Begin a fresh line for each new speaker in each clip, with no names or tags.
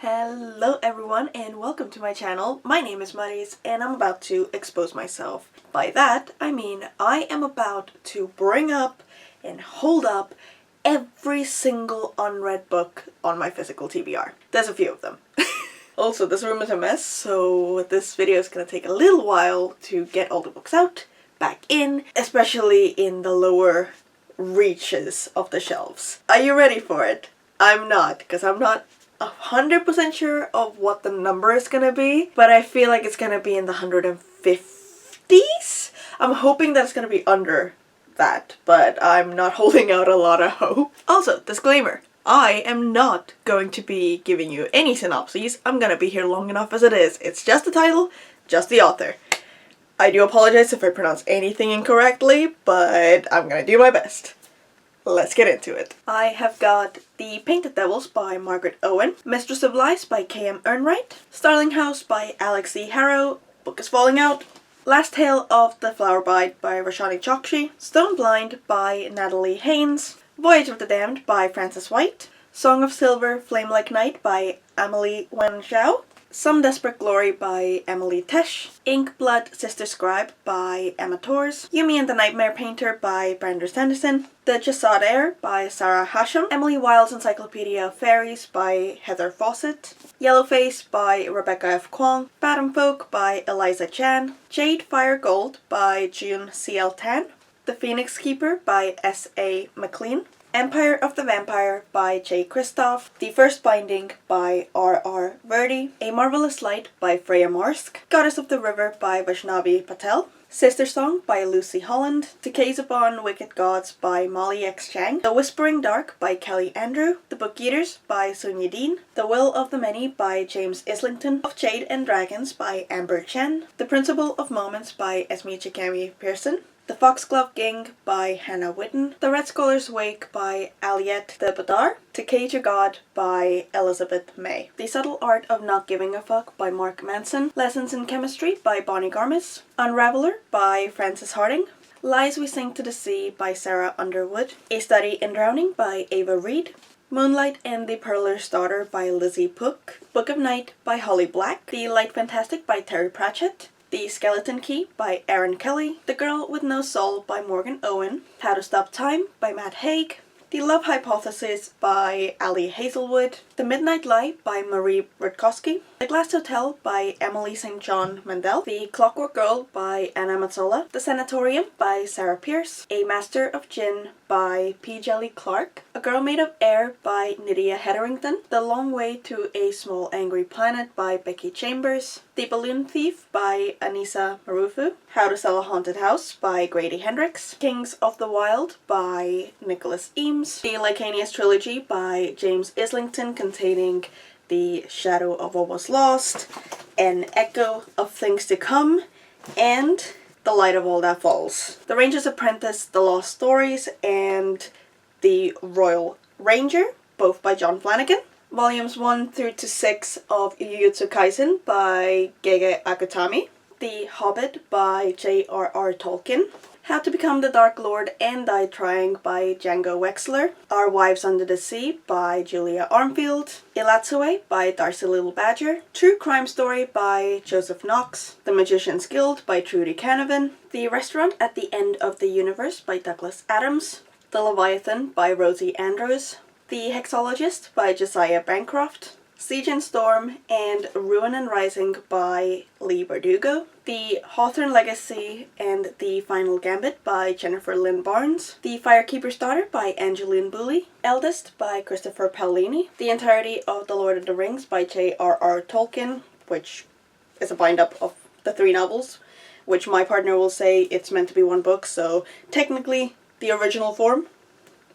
Hello everyone and welcome to my channel. My name is Maris and I'm about to expose myself. By that I mean I am about to bring up and hold up every single unread book on my physical TBR. There's a few of them. Also, this room is a mess, so this video is gonna take a little while to get all the books out, back in, especially in the lower reaches of the shelves. Are you ready for it? I'm not, because I'm not 100% sure of what the number is gonna be, but I feel like it's gonna be in the 150s? I'm hoping that it's gonna be under that, but I'm not holding out a lot of hope. Also, disclaimer, I am not going to be giving you any synopses. I'm gonna be here long enough as it is. It's just the title, just the author. I do apologize if I pronounce anything incorrectly, but I'm gonna do my best. Let's get into it. I have got The Painted Devils by Margaret Owen, Mistress of Lies by K.M. Unread, Starling House by Alex C. Harrow, Book is Falling Out, Last Tale of the Flower Bride by Roshani Chokshi, Stone Blind by Natalie Haynes, Voyage of the Damned by Frances White, Song of Silver, Flame Like Night by Amelie Wen Zhao, Some Desperate Glory by Emily Tesh, Ink Blood Sister Scribe by Emma Tors, Yumi and the Nightmare Painter by Brandon Sanderson, The Jasad Heir by Sarah Hashem, Emily Wilde's Encyclopedia of Fairies by Heather Fawcett, Yellowface by Rebecca F. Kwong, Phantom Folk by Eliza Chan, Jade Fire Gold by June C.L. Tan, The Phoenix Keeper by S.A. McLean, Empire of the Vampire by J. Kristoff, The First Binding by R.R. Verdi, A Marvelous Light by Freya Marsk, Goddess of the River by Vaishnavi Patel, Sister Song by Lucy Holland, Decays Upon Wicked Gods by Molly X. Chang, The Whispering Dark by Kelly Andrew, The Book Eaters by Sonia Dean, The Will of the Many by James Islington, Of Jade and Dragons by Amber Chen, The Principle of Moments by Esme Chikami Pearson, The Foxglove Gang by Hannah Whitten, The Red Scholar's Wake by Aliette de Badar, To Cage a God by Elizabeth May, The Subtle Art of Not Giving a Fuck by Mark Manson, Lessons in Chemistry by Bonnie Garmis, Unraveler by Frances Harding, Lies We Sing to the Sea by Sarah Underwood, A Study in Drowning by Ava Reed, Moonlight and the Pearler's Daughter by Lizzie Pook, Book of Night by Holly Black, The Light Fantastic by Terry Pratchett, The Skeleton Key by Aaron Kelly, The Girl with No Soul by Morgan Owen, How to Stop Time by Matt Haig, The Love Hypothesis by Ali Hazelwood, The Midnight Lie by Marie Rutkowski, The Glass Hotel by Emily St. John Mandel, The Clockwork Girl by Anna Mazzola, The Sanatorium by Sarah Pierce, A Master of Gin by P. Jelly Clark, A Girl Made of Air by Nydia Hetherington, The Long Way to a Small Angry Planet by Becky Chambers, The Balloon Thief by Anissa Marufu, How to Sell a Haunted House by Grady Hendrix, Kings of the Wild by Nicholas Eames, The Licanius Trilogy by James Islington containing The Shadow of What Was Lost, An Echo of Things to Come, and The Light of All That Falls, The Ranger's Apprentice, The Lost Stories, and The Royal Ranger, both by John Flanagan, Volumes 1 through to 6 of Jujutsu Kaisen by Gege Akutami, The Hobbit by J.R.R. Tolkien, How to Become the Dark Lord and Die Trying by Django Wexler, Our Wives Under the Sea by Julia Armfield, Ilatsue by Darcy Little Badger, True Crime Story by Joseph Knox, The Magician's Guild by Trudy Canavan, The Restaurant at the End of the Universe by Douglas Adams, The Leviathan by Rosie Andrews, The Hexologist by Josiah Bancroft, Siege and Storm and Ruin and Rising by Lee Bardugo, The Hawthorne Legacy and The Final Gambit by Jennifer Lynn Barnes, The Firekeeper's Daughter by Angeline Booley, Eldest by Christopher Paolini, the entirety of The Lord of the Rings by J.R.R. Tolkien, which is a bind-up of the 3 novels, which my partner will say it's meant to be one book, so technically the original form.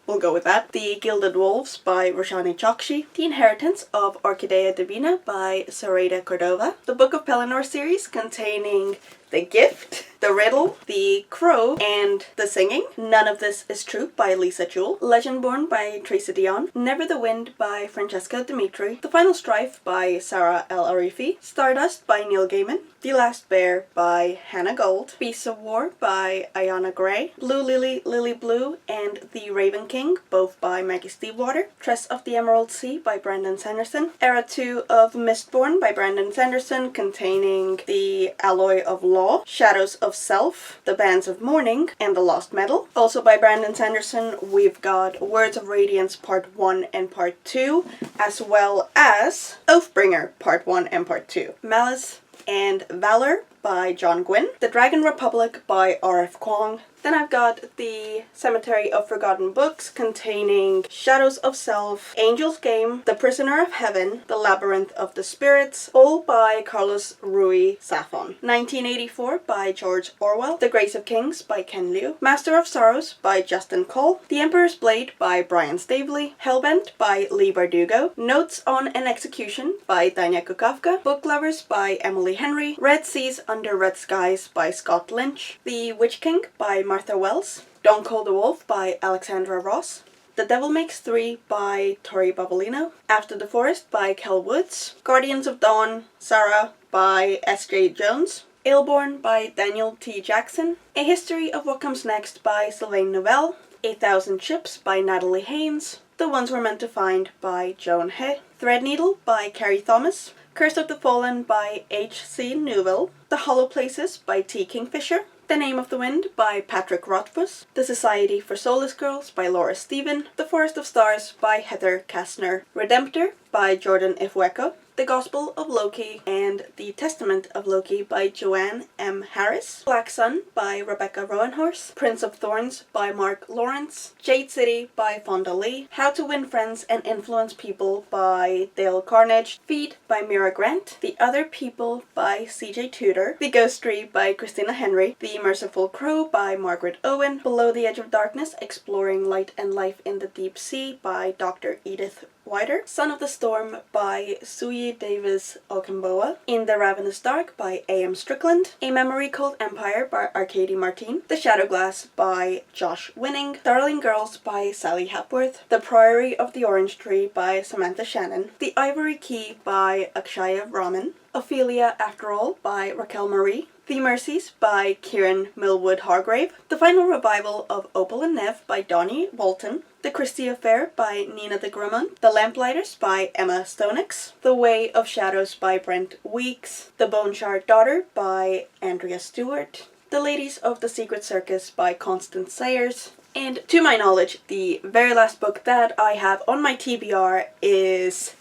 We'll go with that. The Gilded Wolves by Roshani Chokshi, The Inheritance of Orchidea Divina by Zoraida Cordova, the Book of Pelennor series containing The Gift, The Riddle, The Crow, and The Singing. None of This Is True by Lisa Jewell. Legendborn by Tracy Dion. Never the Wind by Francesca Dimitri. The Final Strife by Sarah L. Arifi. Stardust by Neil Gaiman. The Last Bear by Hannah Gold. Beasts of War by Ayana Gray. Blue Lily, Lily Blue, and The Raven King, both by Maggie Stiefwater. Tress of the Emerald Sea by Brandon Sanderson. Era 2 of Mistborn by Brandon Sanderson, containing The Alloy of Law, Shadows of Self, The Bands of Mourning, and The Lost Metal. Also by Brandon Sanderson, we've got Words of Radiance Part 1 and Part 2, as well as Oathbringer Part 1 and Part 2. Malice and Valor by John Gwynne. The Dragon Republic by R.F. Kuang. Then I've got The Cemetery of Forgotten Books, containing Shadows of Self, Angel's Game, The Prisoner of Heaven, The Labyrinth of the Spirits, all by Carlos Ruiz Zafón. 1984 by George Orwell. The Grace of Kings by Ken Liu. Master of Sorrows by Justin Cole. The Emperor's Blade by Brian Staveley. Hellbent by Lee Bardugo. Notes on an Execution by Danya Kukavka. Book Lovers by Emily Henry. Red Seas Under Red Skies by Scott Lynch. The Witch King by Martha Wells. Don't Call the Wolf by Alexandra Ross. The Devil Makes 3 by Tori Babolino. After the Forest by Kel Woods. Guardians of Dawn, Sarah by S.J. Jones. Airborne by Daniel T. Jackson. A History of What Comes Next by Sylvain Novelle. 8,000 Ships by Natalie Haynes. The Ones We're Meant to Find by Joan Hay. Threadneedle by Carrie Thomas. Curse of the Fallen by H.C. Newell. The Hollow Places by T. Kingfisher. The Name of the Wind by Patrick Rothfuss. The Society for Soulless Girls by Laura Stephen. The Forest of Stars by Heather Kastner. Redemptor by Jordan Ifueko. The Gospel of Loki and The Testament of Loki by Joanne M. Harris. Black Sun by Rebecca Roanhorse. Prince of Thorns by Mark Lawrence. Jade City by Fonda Lee. How to Win Friends and Influence People by Dale Carnage. Feed by Mira Grant. The Other People by C.J. Tudor. The Ghost Tree by Christina Henry. The Merciful Crow by Margaret Owen. Below the Edge of Darkness, Exploring Light and Life in the Deep Sea by Dr. Edith Wider. Son of the Storm by Suyi Davis Okemboa. In the Ravenous Dark by A.M. Strickland. A Memory Called Empire by Arcady Martin. The Shadowglass by Josh Winning. Darling Girls by Sally Hapworth. The Priory of the Orange Tree by Samantha Shannon. The Ivory Key by Akshaya Raman. Ophelia After All by Raquel Marie. The Mercies by Kieran Millwood Hargrave. The Final Revival of Opal and Nev by Donnie Walton. The Christie Affair by Nina de Gramont. The Lamplighters by Emma Stonex. The Way of Shadows by Brent Weeks. The Bone Shard Daughter by Andrea Stewart. The Ladies of the Secret Circus by Constance Sayers. And to my knowledge, the very last book that I have on my TBR is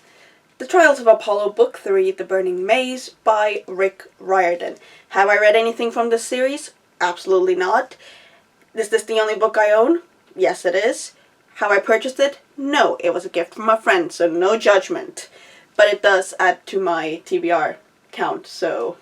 The Trials of Apollo Book 3, The Burning Maze by Rick Riordan. Have I read anything from this series? Absolutely not. Is this the only book I own? Yes, it is. Have I purchased it? No, it was a gift from a friend, so no judgment. But it does add to my TBR count, so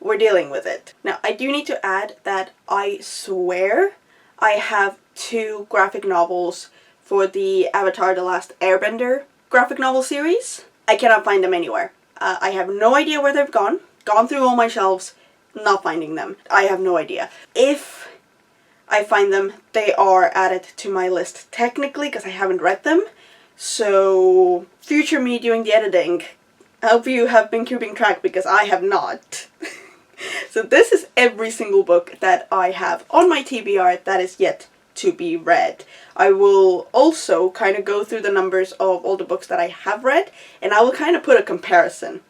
we're dealing with it. Now, I do need to add that I swear I have 2 graphic novels for the Avatar: The Last Airbender graphic novel series. I cannot find them anywhere. I have no idea where they've gone through all my shelves, not finding them. I have no idea. If I find them, they are added to my list technically because I haven't read them. So, future me doing the editing, I hope you have been keeping track because I have not. So this is every single book that I have on my TBR that is yet to be read. I will also kind of go through the numbers of all the books that I have read, and I will kind of put a comparison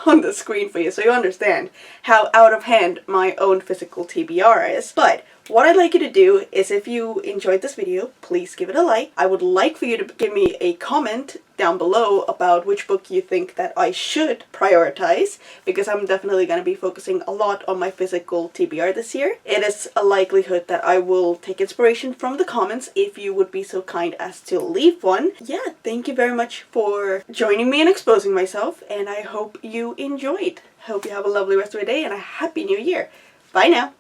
on the screen for you so you understand how out of hand my own physical TBR is. But what I'd like you to do is, if you enjoyed this video, please give it a like. I would like for you to give me a comment down below about which book you think that I should prioritize, because I'm definitely going to be focusing a lot on my physical TBR this year. It is a likelihood that I will take inspiration from the comments if you would be so kind as to leave one. Yeah, thank you very much for joining me and exposing myself, and I hope you enjoyed. Hope you have a lovely rest of your day and a happy new year. Bye now!